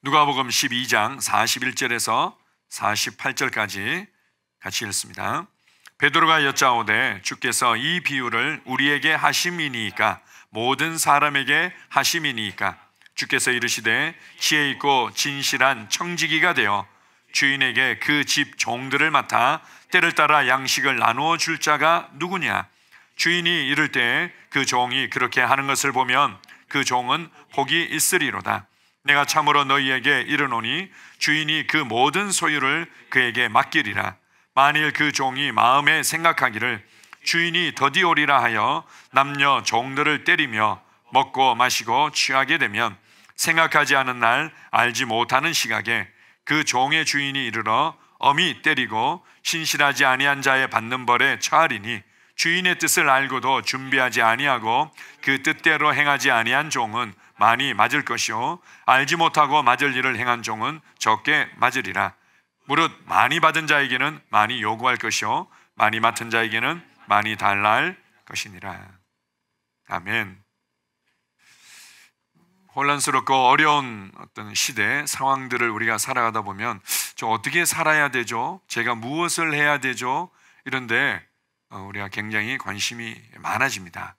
누가복음 12장 41절에서 48절까지 같이 읽습니다. 베드로가 여짜오되 주께서 이 비유를 우리에게 하심이니이까 모든 사람에게 하심이니이까 주께서 이르시되 지혜 있고 진실한 청지기가 되어 주인에게 그 집 종들을 맡아 때를 따라 양식을 나누어 줄 자가 누구냐? 주인이 이를 때 그 종이 그렇게 하는 것을 보면 그 종은 복이 있으리로다. 내가 참으로 너희에게 이르노니 주인이 그 모든 소유를 그에게 맡기리라. 만일 그 종이 마음에 생각하기를 주인이 더디오리라 하여 남녀 종들을 때리며 먹고 마시고 취하게 되면 생각하지 않은 날 알지 못하는 시각에 그 종의 주인이 이르러 엄히 때리고 신실하지 아니한 자의 받는 벌에 처하리니 주인의 뜻을 알고도 준비하지 아니하고 그 뜻대로 행하지 아니한 종은 많이 맞을 것이요 알지 못하고 맞을 일을 행한 종은 적게 맞으리라. 무릇 많이 받은 자에게는 많이 요구할 것이요 많이 맡은 자에게는 많이 달라 할 것이니라. 아멘. 혼란스럽고 어려운 어떤 시대 상황들을 우리가 살아가다 보면 저 어떻게 살아야 되죠? 제가 무엇을 해야 되죠? 이런데 우리가 굉장히 관심이 많아집니다.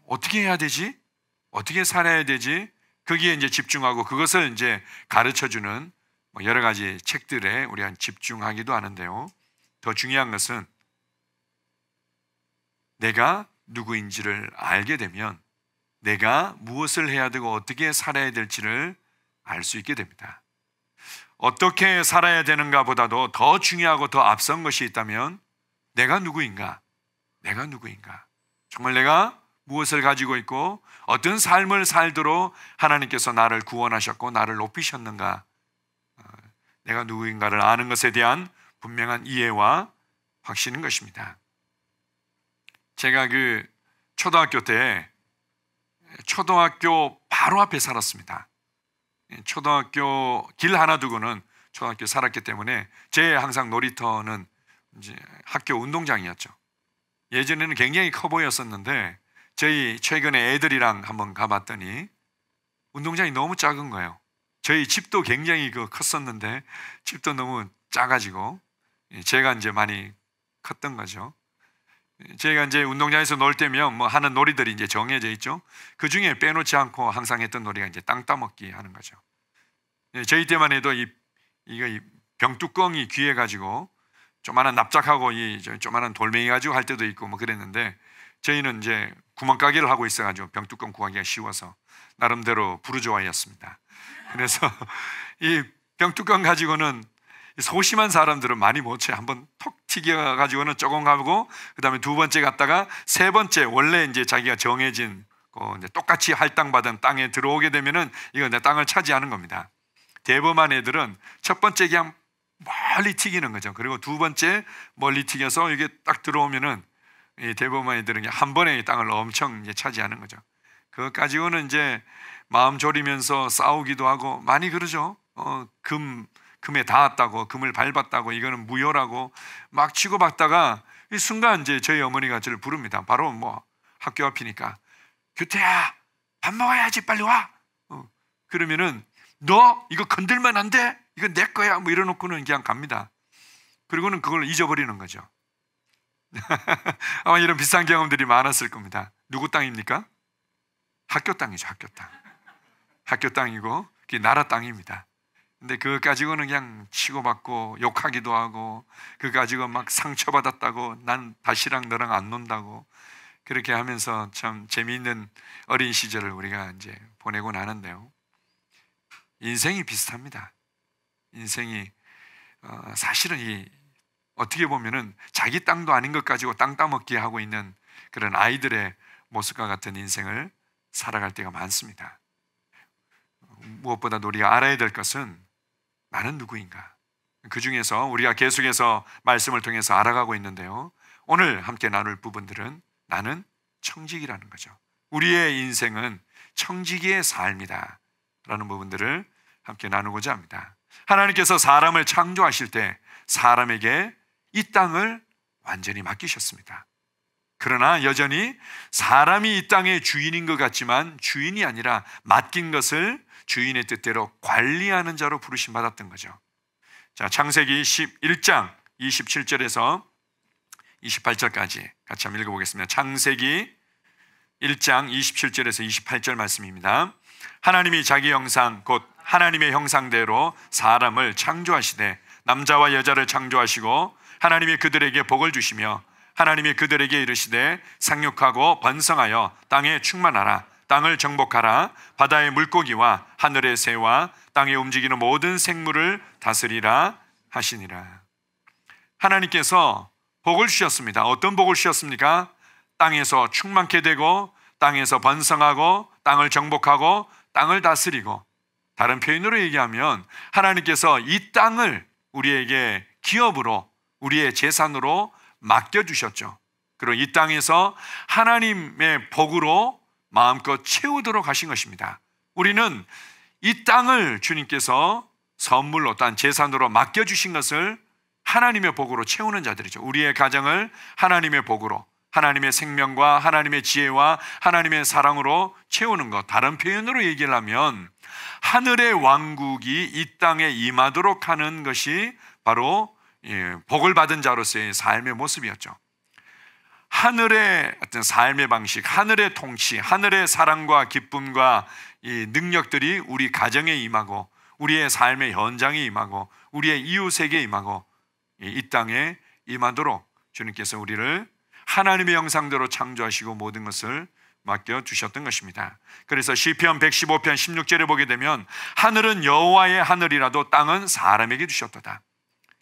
어떻게 해야 되지? 어떻게 살아야 되지? 거기에 이제 집중하고 그것을 이제 가르쳐주는 여러 가지 책들에 우리가 집중하기도 하는데요. 더 중요한 것은 내가 누구인지를 알게 되면 내가 무엇을 해야 되고 어떻게 살아야 될지를 알 수 있게 됩니다. 어떻게 살아야 되는가 보다도 더 중요하고 더 앞선 것이 있다면 내가 누구인가? 내가 누구인가? 정말 내가 무엇을 가지고 있고 어떤 삶을 살도록 하나님께서 나를 구원하셨고 나를 높이셨는가? 내가 누구인가를 아는 것에 대한 분명한 이해와 확신인 것입니다. 제가 그 초등학교 때 초등학교 바로 앞에 살았습니다. 초등학교 길 하나 두고는 초등학교 살았기 때문에 제 항상 놀이터는 이제 학교 운동장이었죠. 예전에는 굉장히 커 보였었는데 저희 최근에 애들이랑 한번 가봤더니 운동장이 너무 작은 거예요. 저희 집도 굉장히 컸었는데 집도 너무 작아지고 제가 이제 많이 컸던 거죠. 제가 이제 운동장에서 놀 때면 하는 놀이들이 이제 정해져 있죠. 그 중에 빼놓지 않고 항상 했던 놀이가 이제 땅 따먹기 하는 거죠. 저희 때만 해도 이거 병뚜껑이 귀해 가지고 조만한 납작하고 조만한 돌멩이 가지고 할 때도 있고 그랬는데 저희는 이제 구멍가게를 하고 있어가지고 병뚜껑 구하기가 쉬워서 나름대로 부르주아이였습니다. 그래서 이 병뚜껑 가지고는 소심한 사람들은 많이 못 쳐요. 한번 톡 튀겨가지고는 조금 가고 그 다음에 두 번째 갔다가 세 번째 원래 이제 자기가 정해진 이제 똑같이 할당받은 땅에 들어오게 되면은 이거 내 땅을 차지하는 겁니다. 대범한 애들은 첫 번째 그냥 멀리 튀기는 거죠. 그리고 두 번째 멀리 튀겨서 이게 딱 들어오면은 이 대범한 애들은 한 번에 이 땅을 엄청 이제 차지하는 거죠. 그거 가지고는 이제 마음 졸이면서 싸우기도 하고 많이 그러죠. 금에 닿았다고, 금을 밟았다고, 이거는 무효라고 막 치고받다가 이 순간 이제 저희 어머니가 저를 부릅니다. 바로 학교 앞이니까 규태야 밥 먹어야지 빨리 와. 그러면은 너 이거 건들면 안 돼. 이거 내 거야. 이러놓고는 그냥 갑니다. 그리고는 그걸 잊어버리는 거죠. 아마 이런 비슷한 경험들이 많았을 겁니다. 누구 땅입니까? 학교 땅이죠. 학교 땅. 학교 땅이고 그게 나라 땅입니다. 근데 그거 가지고는 그냥 치고받고 욕하기도 하고 그거 가지고 막 상처받았다고 난 다시랑 너랑 안 논다고 그렇게 하면서 참 재미있는 어린 시절을 우리가 이제 보내고 나는데요. 인생이 비슷합니다. 인생이 사실은 어떻게 보면은 자기 땅도 아닌 것 가지고 땅 따먹기 하고 있는 그런 아이들의 모습과 같은 인생을 살아갈 때가 많습니다. 무엇보다도 우리가 알아야 될 것은 나는 누구인가? 그 중에서 우리가 계속해서 말씀을 통해서 알아가고 있는데요. 오늘 함께 나눌 부분들은 나는 청지기라는 거죠. 우리의 인생은 청지기의 삶이다 라는 부분들을 함께 나누고자 합니다. 하나님께서 사람을 창조하실 때 사람에게 이 땅을 완전히 맡기셨습니다. 그러나 여전히 사람이 이 땅의 주인인 것 같지만 주인이 아니라 맡긴 것을 주인의 뜻대로 관리하는 자로 부르심 받았던 거죠. 자, 창세기 11장 27절에서 28절까지 같이 한번 읽어보겠습니다. 창세기 1장 27절에서 28절 말씀입니다. 하나님이 자기 형상 곧 하나님의 형상대로 사람을 창조하시되 남자와 여자를 창조하시고 하나님이 그들에게 복을 주시며 하나님이 그들에게 이르시되 생육하고 번성하여 땅에 충만하라. 땅을 정복하라. 바다의 물고기와 하늘의 새와 땅에 움직이는 모든 생물을 다스리라 하시니라. 하나님께서 복을 주셨습니다. 어떤 복을 주셨습니까? 땅에서 충만케 되고 땅에서 번성하고 땅을 정복하고 땅을 다스리고, 다른 표현으로 얘기하면 하나님께서 이 땅을 우리에게 기업으로, 우리의 재산으로 맡겨주셨죠. 그리고 이 땅에서 하나님의 복으로 마음껏 채우도록 하신 것입니다. 우리는 이 땅을 주님께서 선물로, 딴 재산으로 맡겨주신 것을 하나님의 복으로 채우는 자들이죠. 우리의 가정을 하나님의 복으로, 하나님의 생명과 하나님의 지혜와 하나님의 사랑으로 채우는 것. 다른 표현으로 얘기를 하면 하늘의 왕국이 이 땅에 임하도록 하는 것이 바로 복을 받은 자로서의 삶의 모습이었죠. 하늘의 어떤 삶의 방식, 하늘의 통치, 하늘의 사랑과 기쁨과 이 능력들이 우리 가정에 임하고 우리의 삶의 현장에 임하고 우리의 이웃에게 임하고 이 땅에 임하도록 주님께서 우리를 하나님의 형상대로 창조하시고 모든 것을 맡겨주셨던 것입니다. 그래서 시편 115편 16절에 보게 되면 하늘은 여호와의 하늘이라도 땅은 사람에게 주셨도다.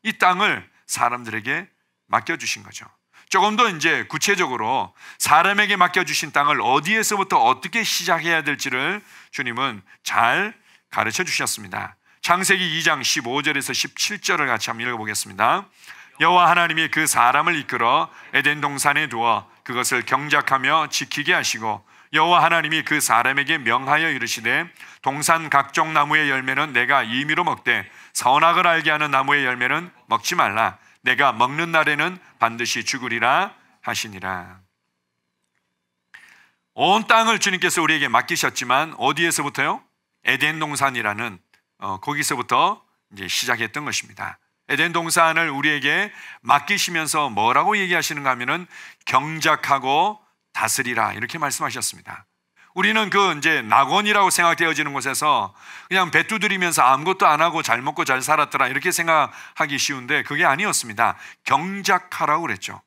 이 땅을 사람들에게 맡겨주신 거죠. 조금 더 이제 구체적으로 사람에게 맡겨주신 땅을 어디에서부터 어떻게 시작해야 될지를 주님은 잘 가르쳐 주셨습니다. 창세기 2장 15절에서 17절을 같이 한번 읽어보겠습니다. 여호와 하나님이 그 사람을 이끌어 에덴 동산에 두어 그것을 경작하며 지키게 하시고 여호와 하나님이 그 사람에게 명하여 이르시되 동산 각종 나무의 열매는 내가 임의로 먹되 선악을 알게 하는 나무의 열매는 먹지 말라. 내가 먹는 날에는 반드시 죽으리라 하시니라. 온 땅을 주님께서 우리에게 맡기셨지만 어디에서부터요? 에덴 동산이라는 거기서부터 이제 시작했던 것입니다. 에덴 동산을 우리에게 맡기시면서 뭐라고 얘기하시는가 하면은 경작하고 다스리라 이렇게 말씀하셨습니다. 우리는 그 이제 낙원이라고 생각되어지는 곳에서 그냥 배 두드리면서 아무것도 안 하고 잘 먹고 잘 살았더라 이렇게 생각하기 쉬운데 그게 아니었습니다. 경작하라고 그랬죠.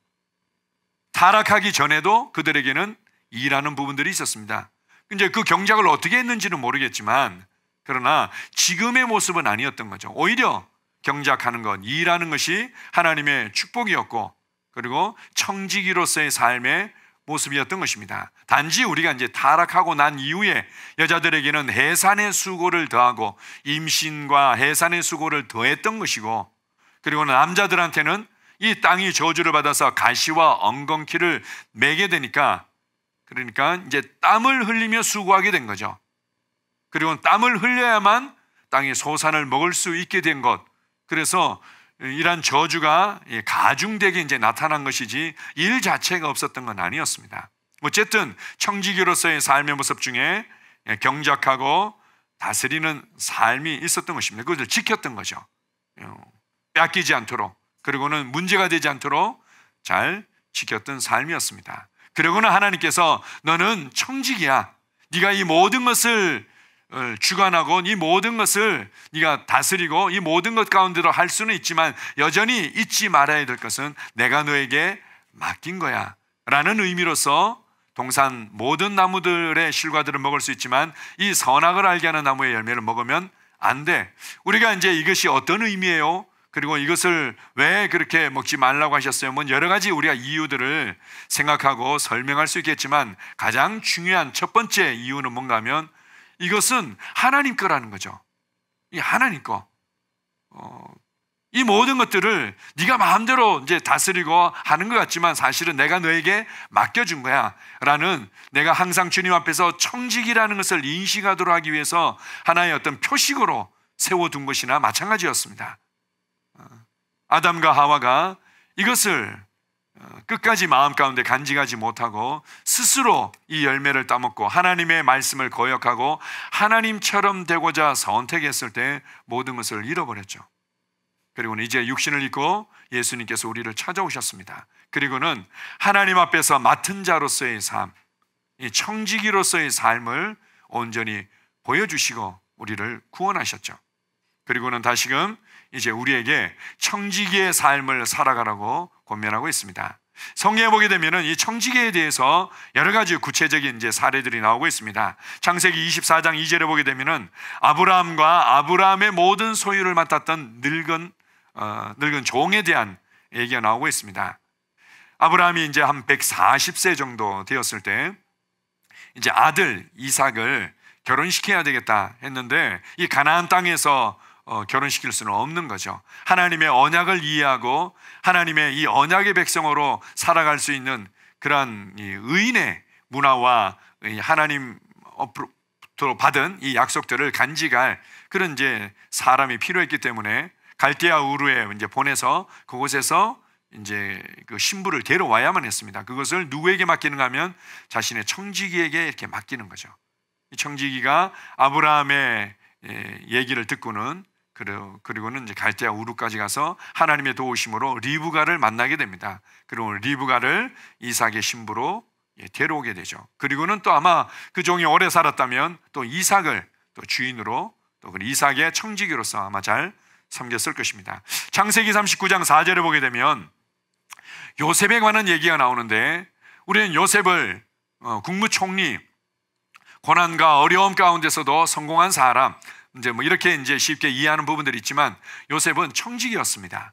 타락하기 전에도 그들에게는 일하는 부분들이 있었습니다. 이제 그 경작을 어떻게 했는지는 모르겠지만 그러나 지금의 모습은 아니었던 거죠. 오히려 경작하는 것, 일하는 것이 하나님의 축복이었고 그리고 청지기로서의 삶의 모습이었던 것입니다. 단지 우리가 이제 타락하고 난 이후에 여자들에게는 해산의 수고를 더하고 임신과 해산의 수고를 더했던 것이고 그리고 남자들한테는 이 땅이 저주를 받아서 가시와 엉겅퀴를 매게 되니까 그러니까 이제 땀을 흘리며 수고하게 된 거죠. 그리고 땀을 흘려야만 땅의 소산을 먹을 수 있게 된 것. 그래서 이러한 저주가 가중되게 이제 나타난 것이지 일 자체가 없었던 건 아니었습니다. 어쨌든 청지기로서의 삶의 모습 중에 경작하고 다스리는 삶이 있었던 것입니다. 그것을 지켰던 거죠. 뺏기지 않도록 그리고는 문제가 되지 않도록 잘 지켰던 삶이었습니다. 그러고는 하나님께서 너는 청지기야. 네가 이 모든 것을 주관하고 이 모든 것을 네가 다스리고 이 모든 것 가운데로 할 수는 있지만 여전히 잊지 말아야 될 것은 내가 너에게 맡긴 거야 라는 의미로서 동산 모든 나무들의 실과들을 먹을 수 있지만 이 선악을 알게 하는 나무의 열매를 먹으면 안 돼. 우리가 이제 이것이 어떤 의미예요? 그리고 이것을 왜 그렇게 먹지 말라고 하셨어요? 뭐 여러 가지 우리가 이유들을 생각하고 설명할 수 있겠지만 가장 중요한 첫 번째 이유는 뭔가 하면 이것은 하나님 거라는 거죠. 이 하나님 거. 이 모든 것들을 네가 마음대로 이제 다스리고 하는 것 같지만 사실은 내가 너에게 맡겨준 거야 라는, 내가 항상 주님 앞에서 청지기라는 것을 인식하도록 하기 위해서 하나의 어떤 표식으로 세워둔 것이나 마찬가지였습니다. 아담과 하와가 이것을 끝까지 마음 가운데 간직하지 못하고 스스로 이 열매를 따먹고 하나님의 말씀을 거역하고 하나님처럼 되고자 선택했을 때 모든 것을 잃어버렸죠. 그리고는 이제 육신을 입고 예수님께서 우리를 찾아오셨습니다. 그리고는 하나님 앞에서 맡은 자로서의 삶, 이 청지기로서의 삶을 온전히 보여주시고 우리를 구원하셨죠. 그리고는 다시금 이제 우리에게 청지기의 삶을 살아가라고 권면하고 있습니다. 성경에 보게 되면은 이 청지기에 대해서 여러 가지 구체적인 이제 사례들이 나오고 있습니다. 창세기 24장 2절에 보게 되면은 아브라함과 아브라함의 모든 소유를 맡았던 늙은 종에 대한 얘기가 나오고 있습니다. 아브라함이 이제 한 140세 정도 되었을 때 이제 아들 이삭을 결혼시켜야 되겠다 했는데 이 가나안 땅에서 결혼시킬 수는 없는 거죠. 하나님의 언약을 이해하고 하나님의 이 언약의 백성으로 살아갈 수 있는 그러한 이 의인의 문화와 하나님으로 받은 이 약속들을 간직할 그런 이제 사람이 필요했기 때문에 갈대아 우르에 이제 보내서 그곳에서 이제 그 신부를 데려와야만 했습니다. 그것을 누구에게 맡기는가 하면 자신의 청지기에게 이렇게 맡기는 거죠. 이 청지기가 아브라함의 얘기를 듣고는 그리고는 이제 갈대아 우르까지 가서 하나님의 도우심으로 리브가를 만나게 됩니다. 그리고 리브가를 이삭의 신부로 데려오게 되죠. 그리고는 또 아마 그 종이 오래 살았다면 또 이삭을 또 주인으로 또 이삭의 청지기로서 아마 잘 섬겼을 것입니다. 창세기 39장 4절에 보게 되면 요셉에 관한 얘기가 나오는데 우리는 요셉을 국무총리, 고난과 어려움 가운데서도 성공한 사람, 이제 뭐 이렇게 이제 쉽게 이해하는 부분들이 있지만 요셉은 청지기였습니다.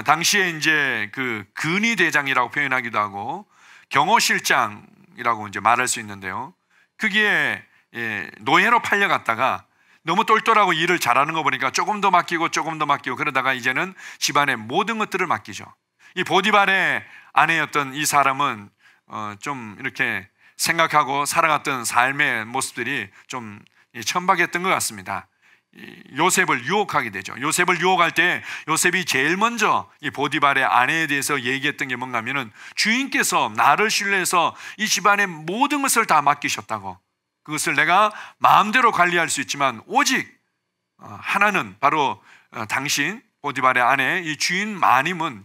당시에 이제 그 근위 대장이라고 표현하기도 하고 경호실장이라고 이제 말할 수 있는데요. 그게 노예로 팔려갔다가 너무 똘똘하고 일을 잘하는 거 보니까 조금 더 맡기고 그러다가 이제는 집안의 모든 것들을 맡기죠. 이 보디발의 아내였던 이 사람은 좀 이렇게 생각하고 살아갔던 삶의 모습들이 좀 천박했던 것 같습니다. 요셉을 유혹하게 되죠. 요셉을 유혹할 때 요셉이 제일 먼저 이 보디발의 아내에 대해서 얘기했던 게 뭔가 하면은 주인께서 나를 신뢰해서 이 집안의 모든 것을 다 맡기셨다고, 그것을 내가 마음대로 관리할 수 있지만 오직 하나는 바로 당신 보디발의 아내 이 주인 마님은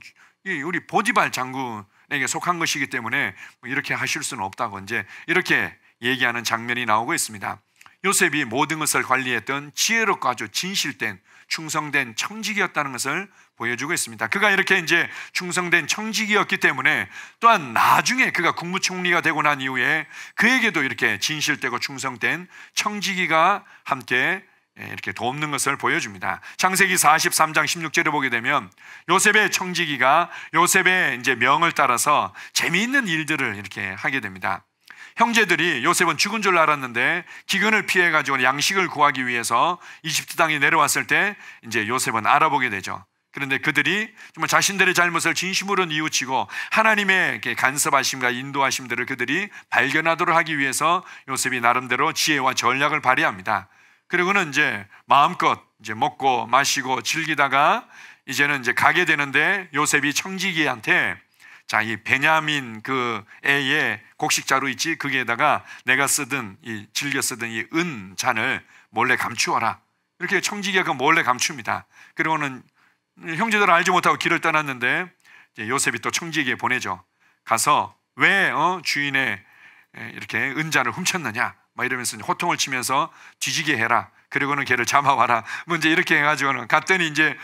우리 보디발 장군에게 속한 것이기 때문에 이렇게 하실 수는 없다고 이제 이렇게 얘기하는 장면이 나오고 있습니다. 요셉이 모든 것을 관리했던 지혜롭고 아주 진실된 충성된 청지기였다는 것을 보여주고 있습니다. 그가 이렇게 이제 충성된 청지기였기 때문에 또한 나중에 그가 국무총리가 되고 난 이후에 그에게도 이렇게 진실되고 충성된 청지기가 함께 이렇게 돕는 것을 보여줍니다. 창세기 43장 16절에 보게 되면 요셉의 청지기가 요셉의 이제 명을 따라서 재미있는 일들을 이렇게 하게 됩니다. 형제들이 요셉은 죽은 줄 알았는데 기근을 피해 가지고 양식을 구하기 위해서 이집트 땅에 내려왔을 때 이제 요셉은 알아보게 되죠. 그런데 그들이 정말 자신들의 잘못을 진심으로 뉘우치고 하나님의 간섭하심과 인도하심들을 그들이 발견하도록 하기 위해서 요셉이 나름대로 지혜와 전략을 발휘합니다. 그리고는 이제 마음껏 이제 먹고 마시고 즐기다가 이제는 이제 가게 되는데 요셉이 청지기한테 자, 이 베냐민 그 애의 곡식자루 있지, 거기에다가 내가 쓰던 즐겨 쓰던 이 은잔을 몰래 감추어라. 이렇게 청지기가 그 몰래 감춥니다. 그리고는 형제들은 알지 못하고 길을 떠났는데 요셉이 또 청지기에 보내죠. 가서 왜 주인의 이렇게 은잔을 훔쳤느냐 막 이러면서 호통을 치면서 뒤지게 해라. 그리고는 걔를 잡아와라. 뭐 이제 이렇게 해가지고는 갔더니 이제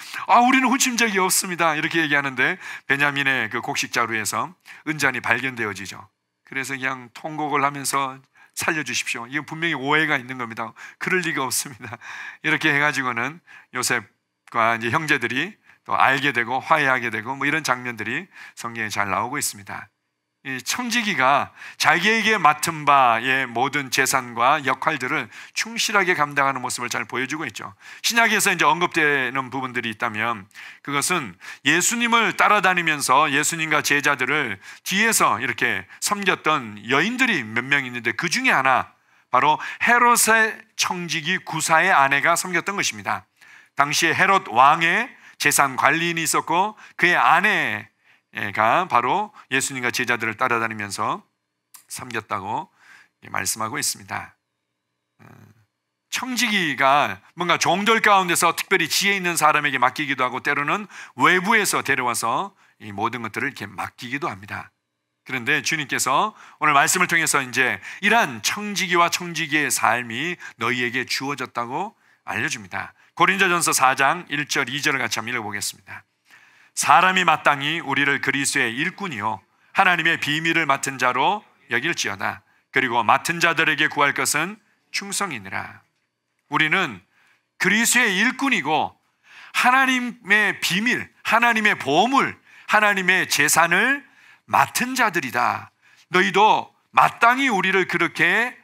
우리는 훔친 적이 없습니다. 이렇게 얘기하는데 베냐민의 그 곡식자루에서 은잔이 발견되어지죠. 그래서 그냥 통곡을 하면서 살려주십시오. 이건 분명히 오해가 있는 겁니다. 그럴 리가 없습니다. 이렇게 해가지고는 요셉과 이제 형제들이 또 알게 되고 화해하게 되고 뭐 이런 장면들이 성경에 잘 나오고 있습니다. 이 청지기가 자기에게 맡은 바의 모든 재산과 역할들을 충실하게 감당하는 모습을 잘 보여주고 있죠. 신약에서 이제 언급되는 부분들이 있다면 그것은 예수님을 따라다니면서 예수님과 제자들을 뒤에서 이렇게 섬겼던 여인들이 몇 명 있는데 그 중에 하나 바로 헤롯의 청지기 구사의 아내가 섬겼던 것입니다. 당시에 헤롯 왕의 재산 관리인이 있었고 그의 아내 바로 예수님과 제자들을 따라다니면서 섬겼다고 말씀하고 있습니다. 청지기가 뭔가 종들 가운데서 특별히 지혜 있는 사람에게 맡기기도 하고 때로는 외부에서 데려와서 이 모든 것들을 이렇게 맡기기도 합니다. 그런데 주님께서 오늘 말씀을 통해서 이제 이러한 청지기와 청지기의 삶이 너희에게 주어졌다고 알려줍니다. 고린도전서 4장 1절 2절을 같이 한번 읽어보겠습니다. 사람이 마땅히 우리를 그리스도의 일꾼이요 하나님의 비밀을 맡은 자로 여길지어다. 그리고 맡은 자들에게 구할 것은 충성이니라. 우리는 그리스도의 일꾼이고 하나님의 비밀, 하나님의 보물, 하나님의 재산을 맡은 자들이다. 너희도 마땅히 우리를 그렇게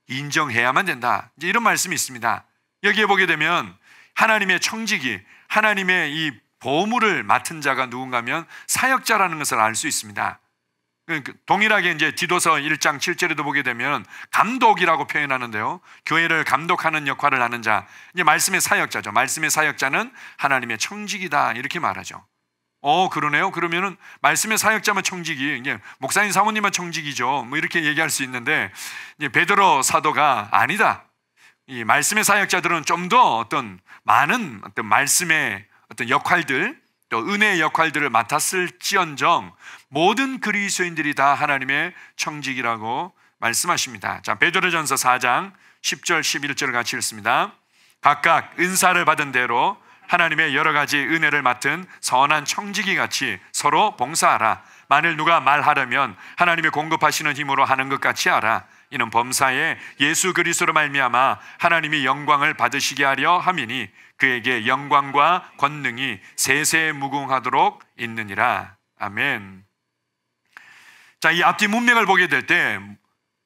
인정해야만 된다. 이제 이런 말씀이 있습니다. 여기에 보게 되면 하나님의 청지기, 하나님의 이 보물을 맡은 자가 누군가면 사역자라는 것을 알 수 있습니다. 동일하게 이제 디도서 1장 7절에도 보게 되면 감독이라고 표현하는데요. 교회를 감독하는 역할을 하는 자, 이제 말씀의 사역자죠. 말씀의 사역자는 하나님의 청지기다 이렇게 말하죠. 그러네요. 그러면은 말씀의 사역자만 청지기, 이제 목사님 사모님만 청지기죠. 뭐 이렇게 얘기할 수 있는데 이제 베드로 사도가 아니다. 이 말씀의 사역자들은 좀 더 어떤 많은 어떤 말씀의 어떤 역할들, 또 은혜의 역할들을 맡았을지언정 모든 그리스도인들이 다 하나님의 청지기라고 말씀하십니다. 자, 베드로전서 4장 10절 11절을 같이 읽습니다. 각각 은사를 받은 대로 하나님의 여러 가지 은혜를 맡은 선한 청지기 같이 서로 봉사하라. 만일 누가 말하려면 하나님의 공급하시는 힘으로 하는 것 같이 하라. 이는 범사에 예수 그리스도로 말미암아 하나님이 영광을 받으시게 하려 함이니 그에게 영광과 권능이 세세무궁하도록 있느니라. 아멘. 자, 이 앞뒤 문맥을 보게 될 때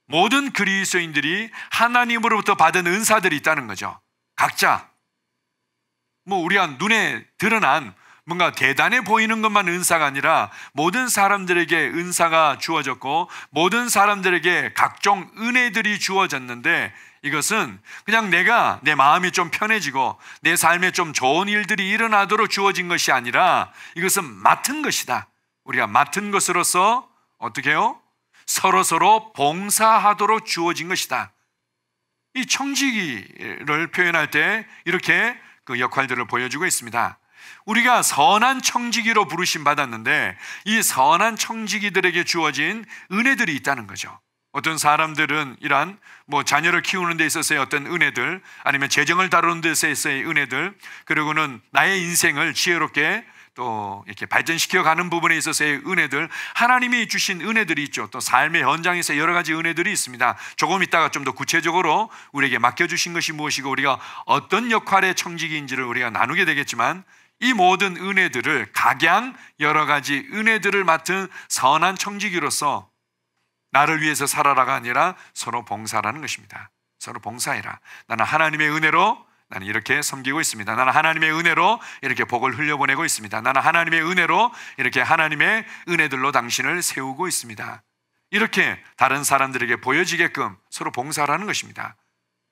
모든 그리스도인들이 하나님으로부터 받은 은사들이 있다는 거죠. 각자 우리가 눈에 드러난 뭔가 대단해 보이는 것만 은사가 아니라 모든 사람들에게 은사가 주어졌고 모든 사람들에게 각종 은혜들이 주어졌는데 이것은 그냥 내 마음이 좀 편해지고 내 삶에 좀 좋은 일들이 일어나도록 주어진 것이 아니라 이것은 맡은 것이다. 우리가 맡은 것으로서 어떻게 해요? 서로 봉사하도록 주어진 것이다. 이 청지기를 표현할 때 이렇게 그 역할들을 보여주고 있습니다. 우리가 선한 청지기로 부르심 받았는데 이 선한 청지기들에게 주어진 은혜들이 있다는 거죠. 어떤 사람들은 이러한 자녀를 키우는 데 있어서의 어떤 은혜들, 아니면 재정을 다루는 데 있어서의 은혜들, 그리고는 나의 인생을 지혜롭게 또 이렇게 발전시켜 가는 부분에 있어서의 은혜들, 하나님이 주신 은혜들이 있죠. 또 삶의 현장에서 여러 가지 은혜들이 있습니다. 조금 있다가 좀 더 구체적으로 우리에게 맡겨주신 것이 무엇이고 우리가 어떤 역할의 청지기인지를 우리가 나누게 되겠지만 이 모든 은혜들을 각양 여러 가지 은혜들을 맡은 선한 청지기로서 나를 위해서 살아라가 아니라 서로 봉사라는 것입니다. 서로 봉사해라. 나는 하나님의 은혜로 나는 이렇게 섬기고 있습니다. 나는 하나님의 은혜로 이렇게 복을 흘려보내고 있습니다. 나는 하나님의 은혜로 이렇게 하나님의 은혜들로 당신을 세우고 있습니다. 이렇게 다른 사람들에게 보여지게끔 서로 봉사하라는 것입니다.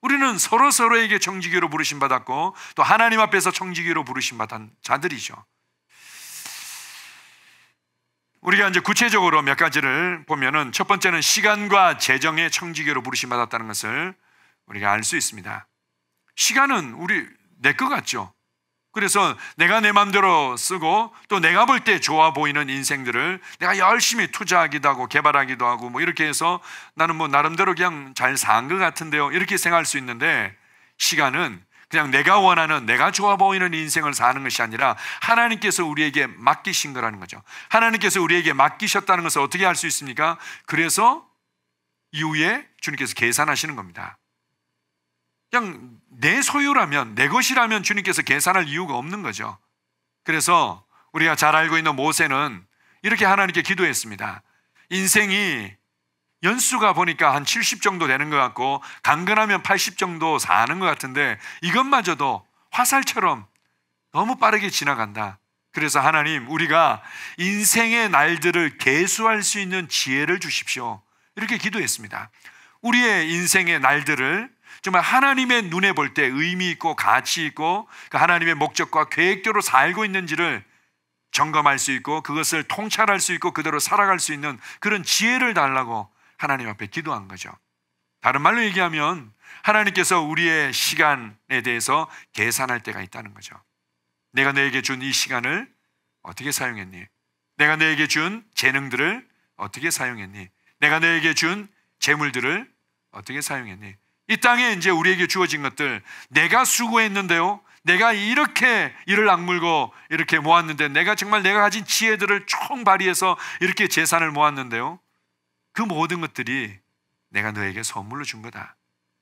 우리는 서로에게 청지기로 부르심 받았고 또 하나님 앞에서 청지기로 부르심 받은 자들이죠. 우리가 이제 구체적으로 몇 가지를 보면은 첫 번째는 시간과 재정의 청지기로 부르심 받았다는 것을 우리가 알 수 있습니다. 시간은 내 것 같죠. 그래서 내가 내 마음대로 쓰고 또 내가 볼 때 좋아 보이는 인생들을 내가 열심히 투자하기도 하고 개발하기도 하고 이렇게 해서 나는 나름대로 그냥 잘 산 것 같은데요 이렇게 생각할 수 있는데 시간은 그냥 내가 원하는 내가 좋아 보이는 인생을 사는 것이 아니라 하나님께서 우리에게 맡기신 거라는 거죠. 하나님께서 우리에게 맡기셨다는 것을 어떻게 알 수 있습니까? 그래서 이후에 주님께서 계산하시는 겁니다. 그냥 내 소유라면 내 것이라면 주님께서 계산할 이유가 없는 거죠. 그래서 우리가 잘 알고 있는 모세는 이렇게 하나님께 기도했습니다. 인생이 연수가 보니까 한 70 정도 되는 것 같고 강건하면 80 정도 사는 것 같은데 이것마저도 화살처럼 너무 빠르게 지나간다. 그래서 하나님 우리가 인생의 날들을 계수할 수 있는 지혜를 주십시오. 이렇게 기도했습니다. 우리의 인생의 날들을 정말 하나님의 눈에 볼 때 의미 있고 가치 있고 그 하나님의 목적과 계획대로 살고 있는지를 점검할 수 있고 그것을 통찰할 수 있고 그대로 살아갈 수 있는 그런 지혜를 달라고 하나님 앞에 기도한 거죠. 다른 말로 얘기하면 하나님께서 우리의 시간에 대해서 계산할 때가 있다는 거죠. 내가 너에게 준 이 시간을 어떻게 사용했니? 내가 너에게 준 재능들을 어떻게 사용했니? 내가 너에게 준 재물들을 어떻게 사용했니? 이 땅에 이제 우리에게 주어진 것들, 내가 수고했는데요, 내가 이렇게 이를 악물고 이렇게 모았는데, 내가 정말 내가 가진 지혜들을 총 발휘해서 이렇게 재산을 모았는데요, 그 모든 것들이 내가 너에게 선물로 준 거다.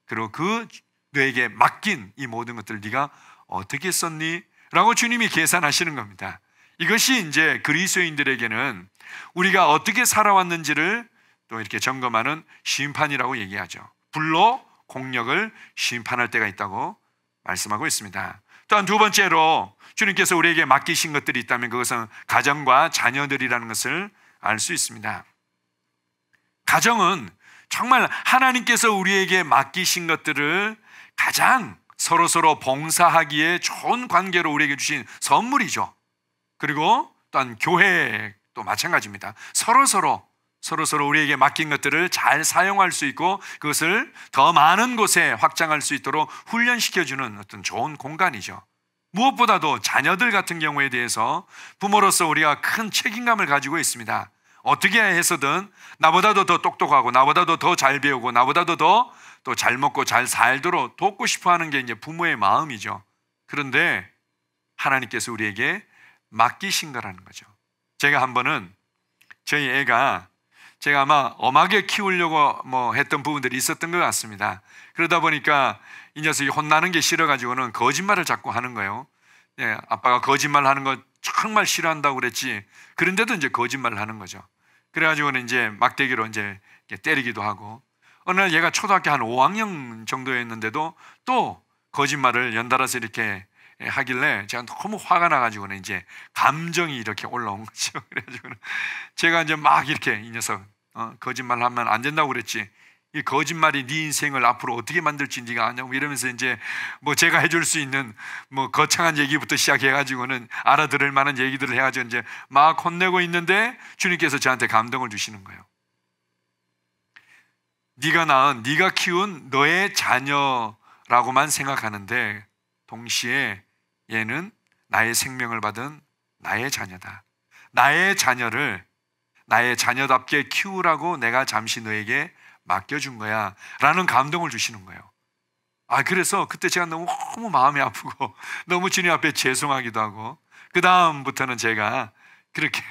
그리고 그 너에게 맡긴 이 모든 것들을 네가 어떻게 썼니? 라고 주님이 계산하시는 겁니다. 이것이 이제 그리스도인들에게는 우리가 어떻게 살아왔는지를 또 이렇게 점검하는 심판이라고 얘기하죠. 불로 공력을 심판할 때가 있다고 말씀하고 있습니다. 또한 두 번째로 주님께서 우리에게 맡기신 것들이 있다면 그것은 가정과 자녀들이라는 것을 알 수 있습니다. 가정은 정말 하나님께서 우리에게 맡기신 것들을 가장 서로서로 봉사하기에 좋은 관계로 우리에게 주신 선물이죠. 그리고 또한 교회도 마찬가지입니다. 서로서로 우리에게 맡긴 것들을 잘 사용할 수 있고 그것을 더 많은 곳에 확장할 수 있도록 훈련시켜주는 어떤 좋은 공간이죠. 무엇보다도 자녀들 같은 경우에 대해서 부모로서 우리가 큰 책임감을 가지고 있습니다. 어떻게 해서든 나보다도 더 똑똑하고 나보다도 더 잘 배우고 나보다도 더 또 잘 먹고 잘 살도록 돕고 싶어하는 게 이제 부모의 마음이죠. 그런데 하나님께서 우리에게 맡기신 거라는 거죠. 제가 한 번은 저희 애가 제가 아마 엄하게 키우려고 했던 부분들이 있었던 것 같습니다. 그러다 보니까 이 녀석이 혼나는 게 싫어가지고는 거짓말을 자꾸 하는 거예요. 예, 아빠가 거짓말 하는 거 정말 싫어한다고 그랬지. 그런데도 이제 거짓말을 하는 거죠. 그래가지고는 이제 막대기로 이제 때리기도 하고, 어느 날 얘가 초등학교 한 5학년 정도였는데도 또 거짓말을 연달아서 이렇게 하길래 제가 너무 화가 나가지고는 이제 감정이 이렇게 올라온 거죠. 그래가지고는 제가 이제 막 이렇게 이 녀석 거짓말 하면 안 된다고 그랬지. 이 거짓말이 네 인생을 앞으로 어떻게 만들지 네가 아냐고 이러면서 이제 뭐 제가 해줄 수 있는 뭐 거창한 얘기부터 시작해가지고는 알아들을 만한 얘기들을 해가지고 이제 막 혼내고 있는데 주님께서 저한테 감동을 주시는 거예요. 네가 낳은, 네가 키운 너의 자녀라고만 생각하는데 동시에 얘는 나의 생명을 받은 나의 자녀다. 나의 자녀를 나의 자녀답게 키우라고 내가 잠시 너에게 맡겨준 거야 라는 감동을 주시는 거예요. 그래서 그때 제가 너무 마음이 아프고 너무 주님 앞에 죄송하기도 하고, 그 다음부터는 제가 그렇게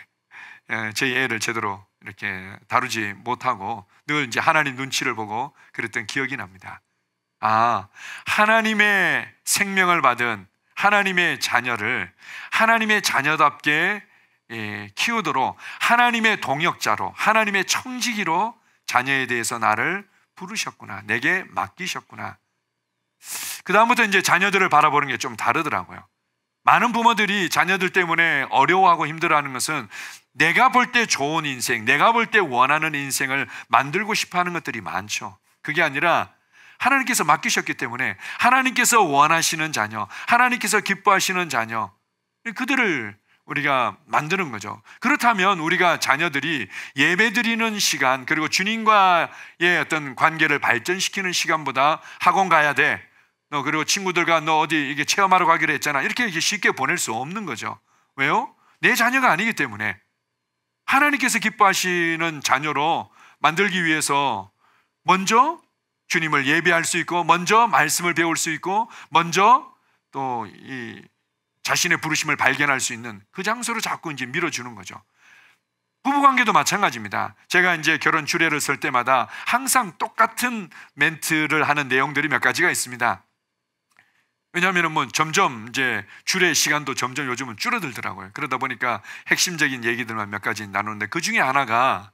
제 애를 제대로 이렇게 다루지 못하고 늘 이제 하나님 눈치를 보고 그랬던 기억이 납니다. 하나님의 생명을 받은 하나님의 자녀를 하나님의 자녀답게 키우도록 하나님의 동역자로, 하나님의 청지기로 자녀에 대해서 나를 부르셨구나, 내게 맡기셨구나. 그 다음부터 이제 자녀들을 바라보는 게 좀 다르더라고요. 많은 부모들이 자녀들 때문에 어려워하고 힘들어하는 것은 내가 볼 때 좋은 인생, 내가 볼 때 원하는 인생을 만들고 싶어하는 것들이 많죠. 그게 아니라 하나님께서 맡기셨기 때문에 하나님께서 원하시는 자녀, 하나님께서 기뻐하시는 자녀, 그들을 우리가 만드는 거죠. 그렇다면 우리가 자녀들이 예배드리는 시간, 그리고 주님과의 어떤 관계를 발전시키는 시간보다 학원 가야 돼, 너 그리고 친구들과 너 어디 이게 체험하러 가기로 했잖아, 이렇게 쉽게 보낼 수 없는 거죠. 왜요? 내 자녀가 아니기 때문에. 하나님께서 기뻐하시는 자녀로 만들기 위해서 먼저 주님을 예배할 수 있고, 먼저 말씀을 배울 수 있고, 먼저 또 이 자신의 부르심을 발견할 수 있는 그 장소로 자꾸 이제 밀어주는 거죠. 부부관계도 마찬가지입니다. 제가 이제 결혼 주례를 설 때마다 항상 똑같은 멘트를 하는 내용들이 몇 가지가 있습니다. 왜냐하면 점점 이제 주례 시간도 점점 요즘은 줄어들더라고요. 그러다 보니까 핵심적인 얘기들만 몇 가지 나누는데, 그 중에 하나가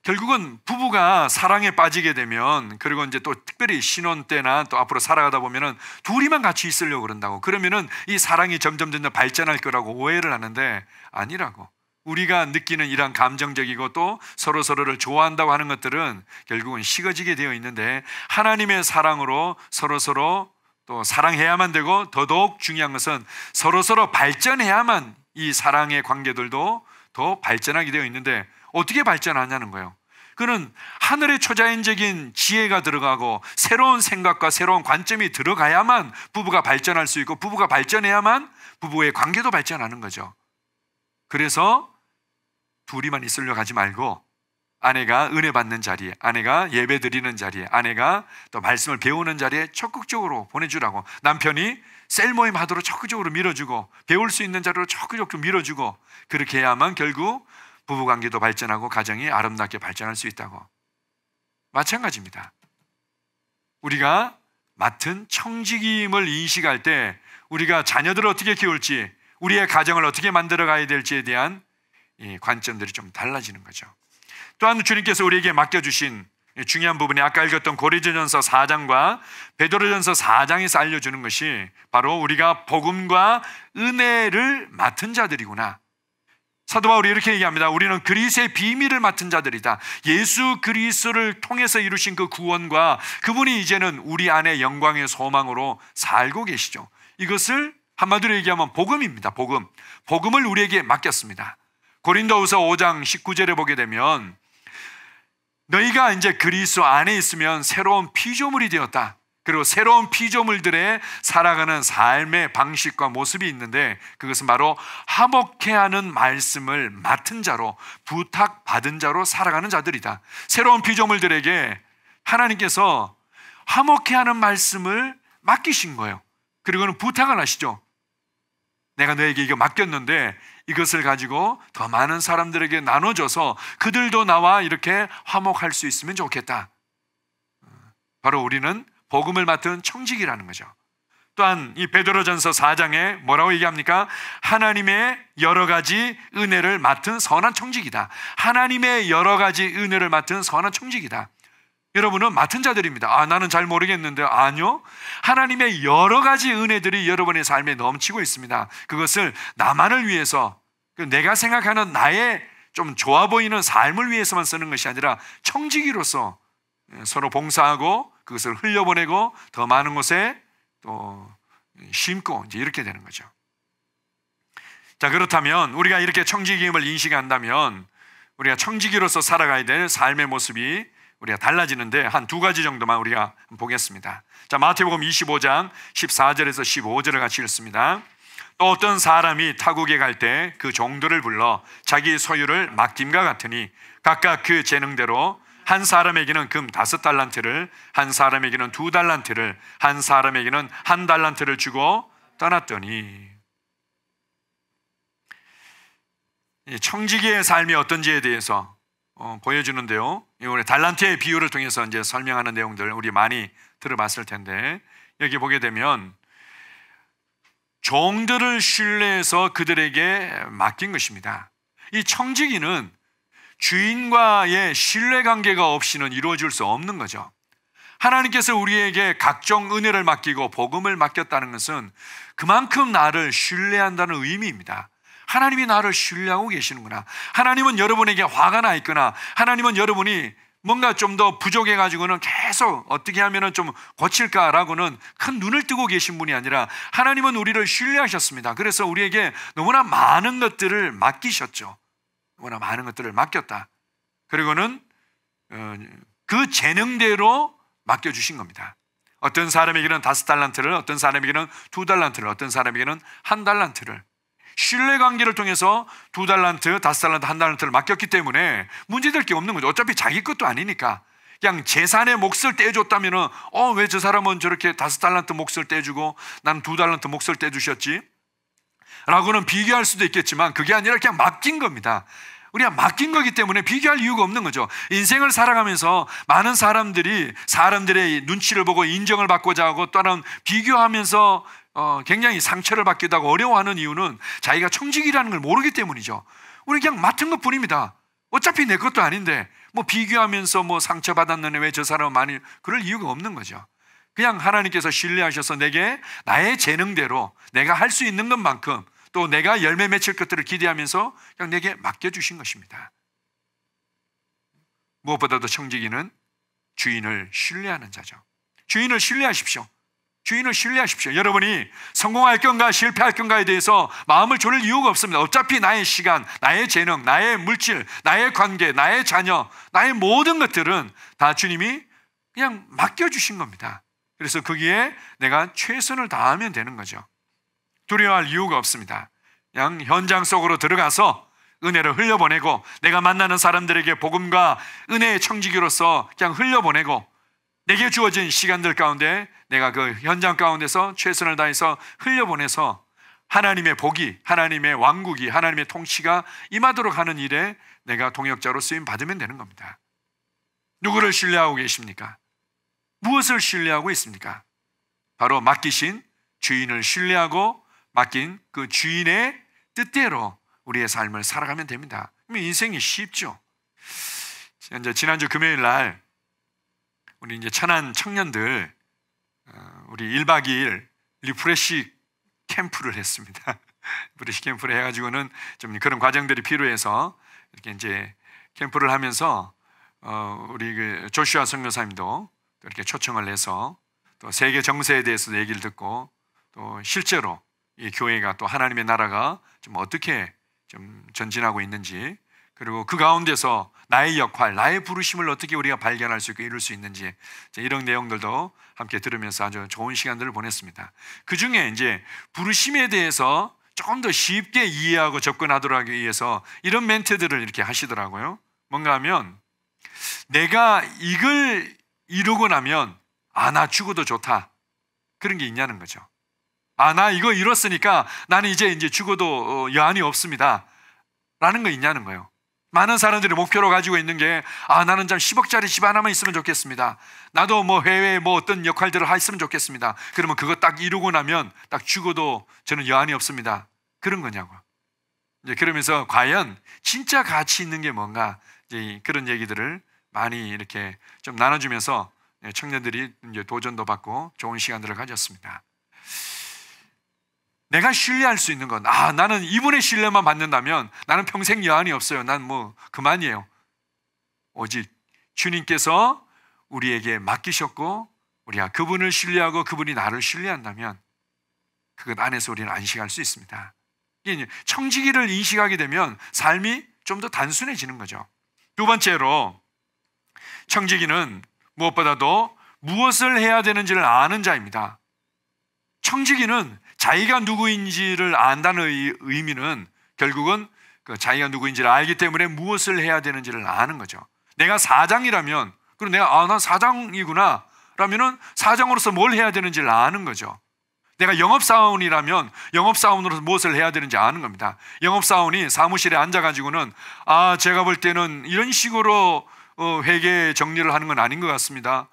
결국은 부부가 사랑에 빠지게 되면, 그리고 이제 또 특별히 신혼 때나 또 앞으로 살아가다 보면은 둘이만 같이 있으려고 그런다고, 그러면은 이 사랑이 점점 발전할 거라고 오해를 하는데 아니라고. 우리가 느끼는 이런 감정적이고 또 서로서로를 좋아한다고 하는 것들은 결국은 식어지게 되어 있는데, 하나님의 사랑으로 서로서로 또 사랑해야만 되고, 더더욱 중요한 것은 서로서로 발전해야만 이 사랑의 관계들도 더 발전하게 되어 있는데 어떻게 발전하냐는 거예요. 그는 하늘의 초자연적인 지혜가 들어가고 새로운 생각과 새로운 관점이 들어가야만 부부가 발전할 수 있고, 부부가 발전해야만 부부의 관계도 발전하는 거죠. 그래서 둘이만 있으려고 하지 말고 아내가 은혜 받는 자리에, 아내가 예배 드리는 자리에, 아내가 또 말씀을 배우는 자리에 적극적으로 보내주라고, 남편이 셀 모임 하도록 적극적으로 밀어주고, 배울 수 있는 자리로 적극적으로 밀어주고, 그렇게 해야만 결국 부부관계도 발전하고 가정이 아름답게 발전할 수 있다고. 마찬가지입니다. 우리가 맡은 청지기임을 인식할 때 우리가 자녀들을 어떻게 키울지, 우리의 가정을 어떻게 만들어 가야 될지에 대한 이 관점들이 좀 달라지는 거죠. 또한 주님께서 우리에게 맡겨주신 중요한 부분이 아까 읽었던 고린도전서 4장과 베드로전서 4장에서 알려주는 것이 바로 우리가 복음과 은혜를 맡은 자들이구나. 사도 바울이 이렇게 얘기합니다. 우리는 그리스도의 비밀을 맡은 자들이다. 예수 그리스도를 통해서 이루신 그 구원과 그분이 이제는 우리 안에 영광의 소망으로 살고 계시죠. 이것을 한마디로 얘기하면 복음입니다. 복음을 우리에게 맡겼습니다. 고린도후서 5장 19절에 보게 되면 너희가 이제 그리스도 안에 있으면 새로운 피조물이 되었다. 그리고 새로운 피조물들의 살아가는 삶의 방식과 모습이 있는데, 그것은 바로 화목해하는 말씀을 맡은 자로, 부탁받은 자로 살아가는 자들이다. 새로운 피조물들에게 하나님께서 화목해하는 말씀을 맡기신 거예요. 그리고는 부탁을 하시죠. 내가 너에게 이거 맡겼는데 이것을 가지고 더 많은 사람들에게 나눠줘서 그들도 나와 이렇게 화목할 수 있으면 좋겠다. 바로 우리는 복음을 맡은 청지기라는 거죠. 또한 이 베드로전서 4장에 뭐라고 얘기합니까? 하나님의 여러 가지 은혜를 맡은 선한 청지기다. 하나님의 여러 가지 은혜를 맡은 선한 청지기다. 여러분은 맡은 자들입니다. 나는 잘 모르겠는데. 아니요, 하나님의 여러 가지 은혜들이 여러분의 삶에 넘치고 있습니다. 그것을 나만을 위해서, 내가 생각하는 나의 좀 좋아 보이는 삶을 위해서만 쓰는 것이 아니라 청지기로서 서로 봉사하고 그것을 흘려보내고 더 많은 곳에 또 심고, 이제 이렇게 되는 거죠. 자, 그렇다면 우리가 이렇게 청지기임을 인식한다면 우리가 청지기로서 살아가야 될 삶의 모습이 우리가 달라지는데 한 두 가지 정도만 우리가 보겠습니다. 자, 마태복음 25장 14절에서 15절을 같이 읽습니다. 또 어떤 사람이 타국에 갈 때 그 종들을 불러 자기 소유를 맡김과 같으니 각각 그 재능대로 한 사람에게는 금 5달란트를, 한 사람에게는 2달란트를, 한 사람에게는 1달란트를 주고 떠났더니. 청지기의 삶이 어떤지에 대해서 보여주는데요. 우리 달란트의 비유를 통해서 이제 설명하는 내용들 우리 많이 들어봤을 텐데, 여기 보게 되면 종들을 신뢰해서 그들에게 맡긴 것입니다. 이 청지기는 주인과의 신뢰관계가 없이는 이루어질 수 없는 거죠. 하나님께서 우리에게 각종 은혜를 맡기고 복음을 맡겼다는 것은 그만큼 나를 신뢰한다는 의미입니다. 하나님이 나를 신뢰하고 계시는구나. 하나님은 여러분에게 화가 나 있거나, 하나님은 여러분이 뭔가 좀 더 부족해가지고는 계속 어떻게 하면 좀 고칠까라고는 큰 눈을 뜨고 계신 분이 아니라 하나님은 우리를 신뢰하셨습니다. 그래서 우리에게 너무나 많은 것들을 맡기셨죠. 너무나 많은 것들을 맡겼다. 그리고는 그 재능대로 맡겨주신 겁니다. 어떤 사람에게는 5달란트를, 어떤 사람에게는 2달란트를, 어떤 사람에게는 1달란트를, 신뢰관계를 통해서 2달란트, 5달란트, 1달란트를 맡겼기 때문에 문제될 게 없는 거죠. 어차피 자기 것도 아니니까. 그냥 재산의 몫을 떼줬다면 왜 저 사람은 저렇게 5달란트 몫을 떼주고 나는 2달란트 몫을 떼주셨지? 라고는 비교할 수도 있겠지만 그게 아니라 그냥 맡긴 겁니다. 우리가 맡긴 거기 때문에 비교할 이유가 없는 거죠. 인생을 살아가면서 많은 사람들이 사람들의 눈치를 보고 인정을 받고자 하고 또는 비교하면서 굉장히 상처를 받기도 하고 어려워하는 이유는 자기가 청지기라는 걸 모르기 때문이죠. 우리 그냥 맡은 것 뿐입니다. 어차피 내 것도 아닌데 뭐 비교하면서 뭐 상처받았는데 왜 저 사람은 많이, 그럴 이유가 없는 거죠. 그냥 하나님께서 신뢰하셔서 내게 나의 재능대로 내가 할 수 있는 것만큼 또 내가 열매 맺힐 것들을 기대하면서 그냥 내게 맡겨주신 것입니다. 무엇보다도 청지기는 주인을 신뢰하는 자죠. 주인을 신뢰하십시오. 주인을 신뢰하십시오. 여러분이 성공할 건가 실패할 건가에 대해서 마음을 졸일 이유가 없습니다. 어차피 나의 시간, 나의 재능, 나의 물질, 나의 관계, 나의 자녀, 나의 모든 것들은 다 주님이 그냥 맡겨주신 겁니다. 그래서 거기에 내가 최선을 다하면 되는 거죠. 두려워할 이유가 없습니다. 그냥 현장 속으로 들어가서 은혜를 흘려보내고, 내가 만나는 사람들에게 복음과 은혜의 청지기로서 그냥 흘려보내고, 내게 주어진 시간들 가운데 내가 그 현장 가운데서 최선을 다해서 흘려보내서 하나님의 복이, 하나님의 왕국이, 하나님의 통치가 임하도록 하는 일에 내가 동역자로 쓰임 받으면 되는 겁니다. 누구를 신뢰하고 계십니까? 무엇을 신뢰하고 있습니까? 바로 맡기신 주인을 신뢰하고 맡긴 그 주인의 뜻대로 우리의 삶을 살아가면 됩니다. 인생이 쉽죠. 이제 지난주 금요일 날 우리 이제 천안 청년들 우리 1박 2일 리프레시 캠프를 했습니다. 리프레시 캠프를 해가지고는 좀 그런 과정들이 필요해서 이렇게 이제 캠프를 하면서 우리 그 조슈아 선교사님도 이렇게 초청을 해서 또 세계 정세에 대해서 얘기를 듣고, 또 실제로 이 교회가 또 하나님의 나라가 좀 어떻게 좀 전진하고 있는지, 그리고 그 가운데서 나의 역할, 나의 부르심을 어떻게 우리가 발견할 수 있고 이룰 수 있는지, 이런 내용들도 함께 들으면서 아주 좋은 시간들을 보냈습니다. 그 중에 이제 부르심에 대해서 조금 더 쉽게 이해하고 접근하도록 하기 위해서 이런 멘트들을 이렇게 하시더라고요. 뭔가 하면, 내가 이걸 이루고 나면 나 죽어도 좋다, 그런 게 있냐는 거죠. 나 이거 이뤘으니까 나는 이제 죽어도 여한이 없습니다, 라는 거 있냐는 거예요. 많은 사람들이 목표로 가지고 있는 게, 나는 좀 10억짜리 집 하나만 있으면 좋겠습니다. 나도 뭐 해외에 뭐 어떤 역할들을 했으면 좋겠습니다. 그러면 그거 딱 이루고 나면 딱 죽어도 저는 여한이 없습니다, 그런 거냐고. 이제 그러면서 과연 진짜 가치 있는 게 뭔가, 이제 그런 얘기들을 많이 이렇게 좀 나눠주면서 청년들이 이제 도전도 받고 좋은 시간들을 가졌습니다. 내가 신뢰할 수 있는 건, 나는 이분의 신뢰만 받는다면 나는 평생 여한이 없어요, 난 뭐 그만이에요. 오직 주님께서 우리에게 맡기셨고 우리가 그분을 신뢰하고 그분이 나를 신뢰한다면 그것 안에서 우리는 안식할 수 있습니다. 청지기를 인식하게 되면 삶이 좀 더 단순해지는 거죠. 두 번째로, 청지기는 무엇보다도 무엇을 해야 되는지를 아는 자입니다. 청지기는 자기가 누구인지를 안다는 의미는 결국은 그 자기가 누구인지를 알기 때문에 무엇을 해야 되는지를 아는 거죠. 내가 사장이라면, 그리고 내가 난 사장이구나 라면은 사장으로서 뭘 해야 되는지를 아는 거죠. 내가 영업사원이라면 영업사원으로서 무엇을 해야 되는지 아는 겁니다. 영업사원이 사무실에 앉아가지고는 제가 볼 때는 이런 식으로 회계 정리를 하는 건 아닌 것 같습니다.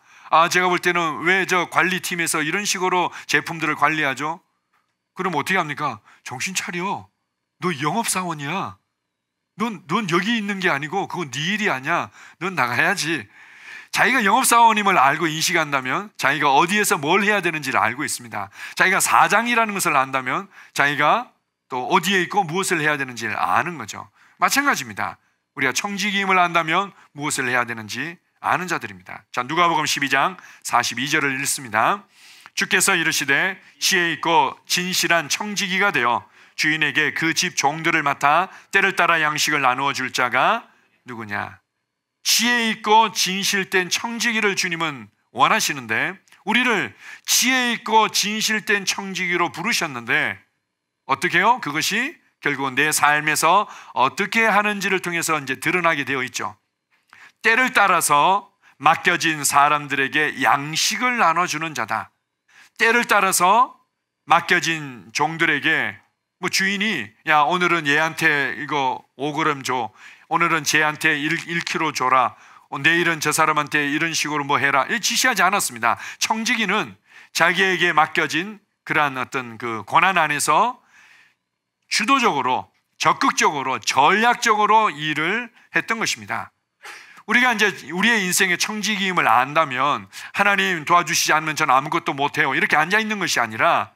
제가 볼 때는 왜 저 관리팀에서 이런 식으로 제품들을 관리하죠? 그럼 어떻게 합니까? 정신 차려. 너 영업사원이야. 넌 여기 있는 게 아니고 그건 네 일이 아니야. 넌 나가야지. 자기가 영업사원임을 알고 인식한다면 자기가 어디에서 뭘 해야 되는지를 알고 있습니다. 자기가 사장이라는 것을 안다면 자기가 또 어디에 있고 무엇을 해야 되는지를 아는 거죠. 마찬가지입니다. 우리가 청지기임을 안다면 무엇을 해야 되는지 아는 자들입니다. 자, 누가복음 12장 42절을 읽습니다. 주께서 이르시되 지혜 있고 진실한 청지기가 되어 주인에게 그 집 종들을 맡아 때를 따라 양식을 나누어 줄 자가 누구냐? 지혜 있고 진실된 청지기를 주님은 원하시는데, 우리를 지혜 있고 진실된 청지기로 부르셨는데 어떻게 해요? 그것이 결국은 내 삶에서 어떻게 하는지를 통해서 이제 드러나게 되어 있죠. 때를 따라서 맡겨진 사람들에게 양식을 나눠주는 자다. 때를 따라서 맡겨진 종들에게 뭐 주인이 오늘은 얘한테 이거 5g 줘, 오늘은 쟤한테 1kg 줘라, 내일은 저 사람한테 이런 식으로 뭐 해라, 지시하지 않았습니다. 청지기는 자기에게 맡겨진 그러한 어떤 그 고난 안에서 주도적으로, 적극적으로, 전략적으로 일을 했던 것입니다. 우리가 이제 우리의 인생의 청지기임을 안다면 하나님 도와주시지 않으면 저는 아무것도 못해요, 이렇게 앉아있는 것이 아니라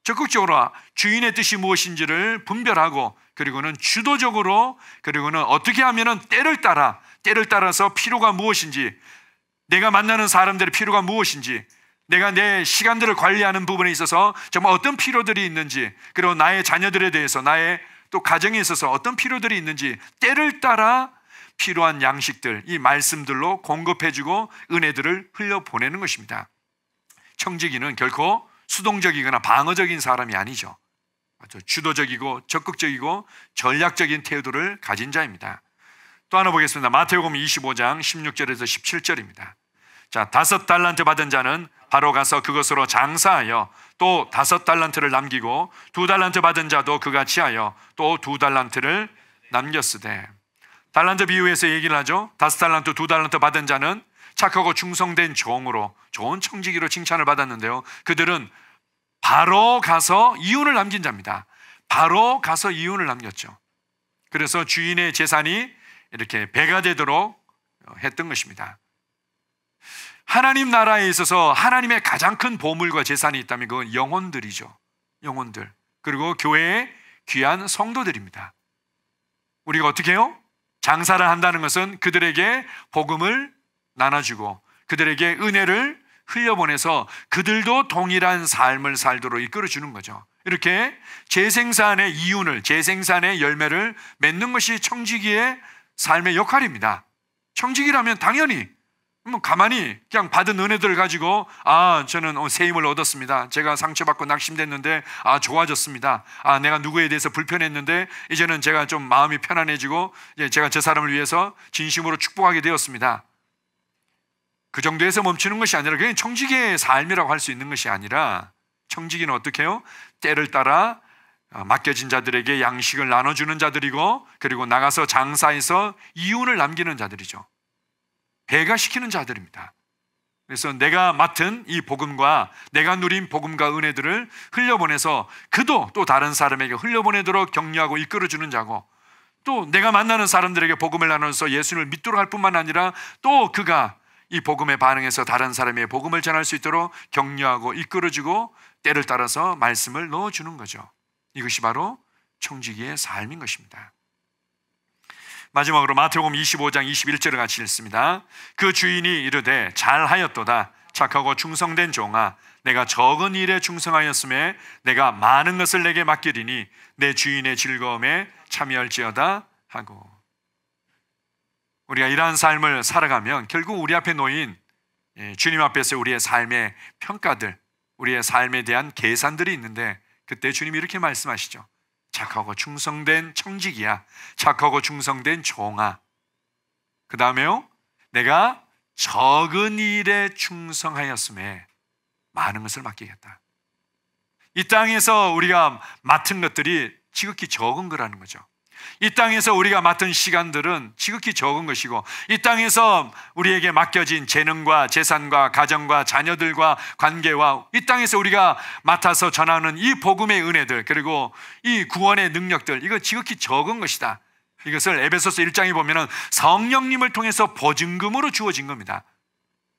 적극적으로 주인의 뜻이 무엇인지를 분별하고, 그리고는 주도적으로, 그리고는 어떻게 하면은 때를 따라서 필요가 무엇인지, 내가 만나는 사람들의 필요가 무엇인지, 내가 내 시간들을 관리하는 부분에 있어서 정말 어떤 필요들이 있는지, 그리고 나의 자녀들에 대해서, 나의 또 가정에 있어서 어떤 필요들이 있는지 때를 따라 필요한 양식들, 이 말씀들로 공급해주고 은혜들을 흘려보내는 것입니다. 청지기는 결코 수동적이거나 방어적인 사람이 아니죠. 아주 주도적이고 적극적이고 전략적인 태도를 가진 자입니다. 또 하나 보겠습니다. 마태복음 25장 16절에서 17절입니다. 자, 5달란트 받은 자는 바로 가서 그것으로 장사하여 또 5달란트를 남기고 2달란트 받은 자도 그같이 하여 또 2달란트를 남겼으되. 달란트 비유에서 얘기를 하죠. 5달란트, 2달란트 받은 자는 착하고 충성된 종으로, 좋은 청지기로 칭찬을 받았는데요, 그들은 바로 가서 이윤을 남긴 자입니다. 바로 가서 이윤을 남겼죠. 그래서 주인의 재산이 이렇게 배가 되도록 했던 것입니다. 하나님 나라에 있어서 하나님의 가장 큰 보물과 재산이 있다면 그건 영혼들이죠. 영혼들. 그리고 교회의 귀한 성도들입니다. 우리가 어떻게 해요? 장사를 한다는 것은 그들에게 복음을 나눠주고 그들에게 은혜를 흘려보내서 그들도 동일한 삶을 살도록 이끌어주는 거죠. 이렇게 재생산의 이윤을, 재생산의 열매를 맺는 것이 청지기의 삶의 역할입니다. 청지기라면 당연히 가만히 그냥 받은 은혜들을 가지고 저는 새 힘을 얻었습니다. 제가 상처받고 낙심됐는데 좋아졌습니다. 내가 누구에 대해서 불편했는데 이제는 제가 좀 마음이 편안해지고 제가 저 사람을 위해서 진심으로 축복하게 되었습니다. 그 정도에서 멈추는 것이 아니라 그냥 청지기의 삶이라고 할 수 있는 것이 아니라, 청지기는 어떻게 해요? 때를 따라 맡겨진 자들에게 양식을 나눠주는 자들이고, 그리고 나가서 장사해서 이윤을 남기는 자들이죠. 배가 시키는 자들입니다. 그래서 내가 맡은 이 복음과 내가 누린 복음과 은혜들을 흘려보내서 그도 또 다른 사람에게 흘려보내도록 격려하고 이끌어주는 자고, 또 내가 만나는 사람들에게 복음을 나눠서 예수님을 믿도록 할 뿐만 아니라 또 그가 이 복음에 반응해서 다른 사람의 복음을 전할 수 있도록 격려하고 이끌어주고 때를 따라서 말씀을 넣어주는 거죠. 이것이 바로 청지기의 삶인 것입니다. 마지막으로 마태복음 25장 21절을 같이 읽습니다. 그 주인이 이르되 잘하였도다 착하고 충성된 종아, 내가 적은 일에 충성하였음에 내가 많은 것을 내게 맡기리니 내 주인의 즐거움에 참여할지어다 하고. 우리가 이러한 삶을 살아가면 결국 우리 앞에 놓인 주님 앞에서 우리의 삶의 평가들, 우리의 삶에 대한 계산들이 있는데, 그때 주님이 이렇게 말씀하시죠. 착하고 충성된 청지기야, 착하고 충성된 종아. 그 다음에요, 내가 적은 일에 충성하였음에 많은 것을 맡기겠다. 이 땅에서 우리가 맡은 것들이 지극히 적은 거라는 거죠. 이 땅에서 우리가 맡은 시간들은 지극히 적은 것이고, 이 땅에서 우리에게 맡겨진 재능과 재산과 가정과 자녀들과 관계와 이 땅에서 우리가 맡아서 전하는 이 복음의 은혜들, 그리고 이 구원의 능력들, 이거 지극히 적은 것이다. 이것을 에베소서 1장에 보면 성령님을 통해서 보증금으로 주어진 겁니다.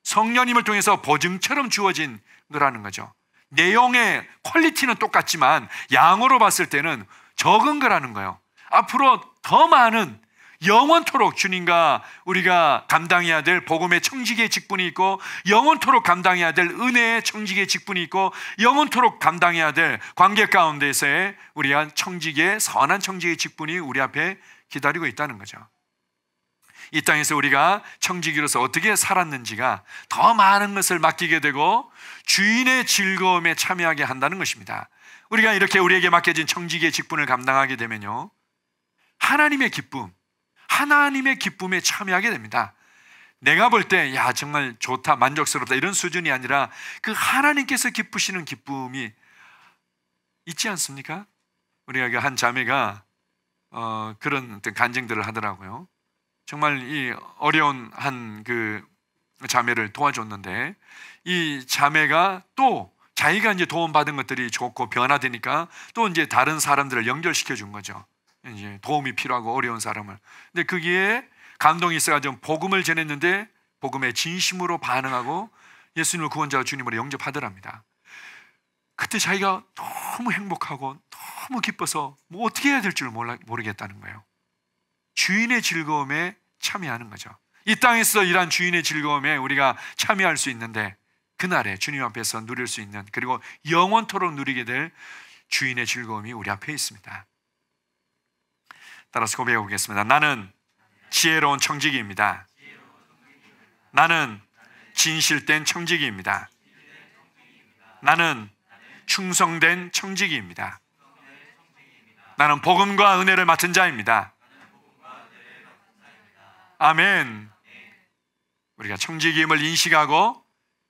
성령님을 통해서 보증처럼 주어진 거라는 거죠. 내용의 퀄리티는 똑같지만 양으로 봤을 때는 적은 거라는 거예요. 앞으로 더 많은, 영원토록 주님과 우리가 감당해야 될 복음의 청지기의 직분이 있고, 영원토록 감당해야 될 은혜의 청지기의 직분이 있고, 영원토록 감당해야 될 관계 가운데서의 우리가 청지기의, 선한 청지기의 직분이 우리 앞에 기다리고 있다는 거죠. 이 땅에서 우리가 청지기로서 어떻게 살았는지가 더 많은 것을 맡기게 되고 주인의 즐거움에 참여하게 한다는 것입니다. 우리가 이렇게 우리에게 맡겨진 청지기의 직분을 감당하게 되면요, 하나님의 기쁨, 하나님의 기쁨에 참여하게 됩니다. 내가 볼 때 정말 좋다, 만족스럽다 이런 수준이 아니라 그 하나님께서 기쁘시는 기쁨이 있지 않습니까? 우리가 한 자매가 그런 어떤 간증들을 하더라고요. 정말 이 어려운 한 그 자매를 도와줬는데, 이 자매가 또 자기가 이제 도움받은 것들이 좋고 변화되니까 또 이제 다른 사람들을 연결시켜 준 거죠. 이제 도움이 필요하고 어려운 사람을. 근데 거기에 감동이 있어가지고 복음을 전했는데 복음에 진심으로 반응하고 예수님을 구원자와 주님으로 영접하더랍니다. 그때 자기가 너무 행복하고 너무 기뻐서 뭐 어떻게 해야 될 줄 모르겠다는 거예요. 주인의 즐거움에 참여하는 거죠. 이 땅에서 이러한 주인의 즐거움에 우리가 참여할 수 있는데, 그날에 주님 앞에서 누릴 수 있는, 그리고 영원토록 누리게 될 주인의 즐거움이 우리 앞에 있습니다. 따라서 고백해 보겠습니다. 나는 지혜로운 청지기입니다. 나는 진실된 청지기입니다. 나는 충성된 청지기입니다. 나는 복음과 은혜를 맡은 자입니다. 아멘. 우리가 청지기임을 인식하고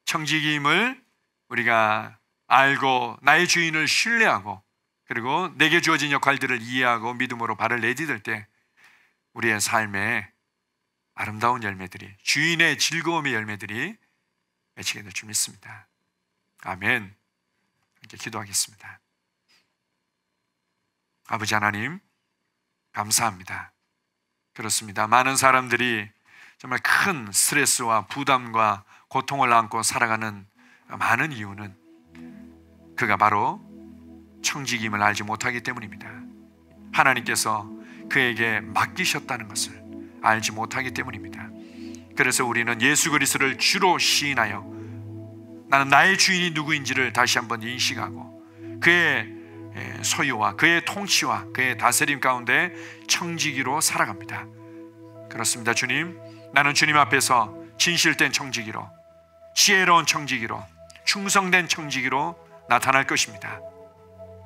청지기임을 우리가 알고 나의 주인을 신뢰하고 그리고 내게 주어진 역할들을 이해하고 믿음으로 발을 내디딜 때 우리의 삶에 아름다운 열매들이, 주인의 즐거움의 열매들이 맺히게 될 줄 믿습니다. 아멘. 함께 기도하겠습니다. 아버지 하나님, 감사합니다. 그렇습니다. 많은 사람들이 정말 큰 스트레스와 부담과 고통을 안고 살아가는 많은 이유는 그가 바로 청지기임을 알지 못하기 때문입니다. 하나님께서 그에게 맡기셨다는 것을 알지 못하기 때문입니다. 그래서 우리는 예수 그리스도를 주로 시인하여 나는 나의 주인이 누구인지를 다시 한번 인식하고 그의 소유와 그의 통치와 그의 다스림 가운데 청지기로 살아갑니다. 그렇습니다. 주님, 나는 주님 앞에서 진실된 청지기로, 지혜로운 청지기로, 충성된 청지기로 나타날 것입니다.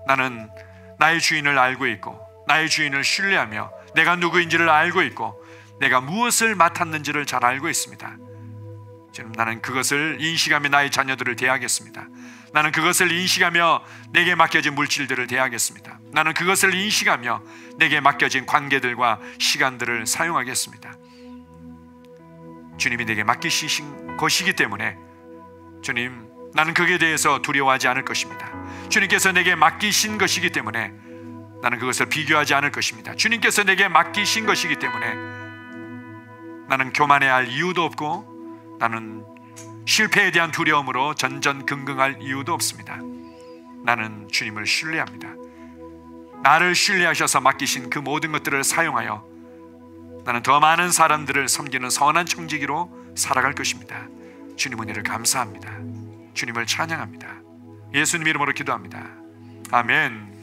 나는 나의 주인을 알고 있고 나의 주인을 신뢰하며 내가 누구인지를 알고 있고 내가 무엇을 맡았는지를 잘 알고 있습니다. 지금 나는 그것을 인식하며 나의 자녀들을 대하겠습니다. 나는 그것을 인식하며 내게 맡겨진 물질들을 대하겠습니다. 나는 그것을 인식하며 내게 맡겨진 관계들과 시간들을 사용하겠습니다. 주님이 내게 맡기신 것이기 때문에 주님, 나는 그에 대해서 두려워하지 않을 것입니다. 주님께서 내게 맡기신 것이기 때문에 나는 그것을 비교하지 않을 것입니다. 주님께서 내게 맡기신 것이기 때문에 나는 교만해야 할 이유도 없고 나는 실패에 대한 두려움으로 전전긍긍할 이유도 없습니다. 나는 주님을 신뢰합니다. 나를 신뢰하셔서 맡기신 그 모든 것들을 사용하여 나는 더 많은 사람들을 섬기는 선한 청지기로 살아갈 것입니다. 주님 은혜를 감사합니다. 주님을 찬양합니다. 예수님 이름으로 기도합니다. 아멘.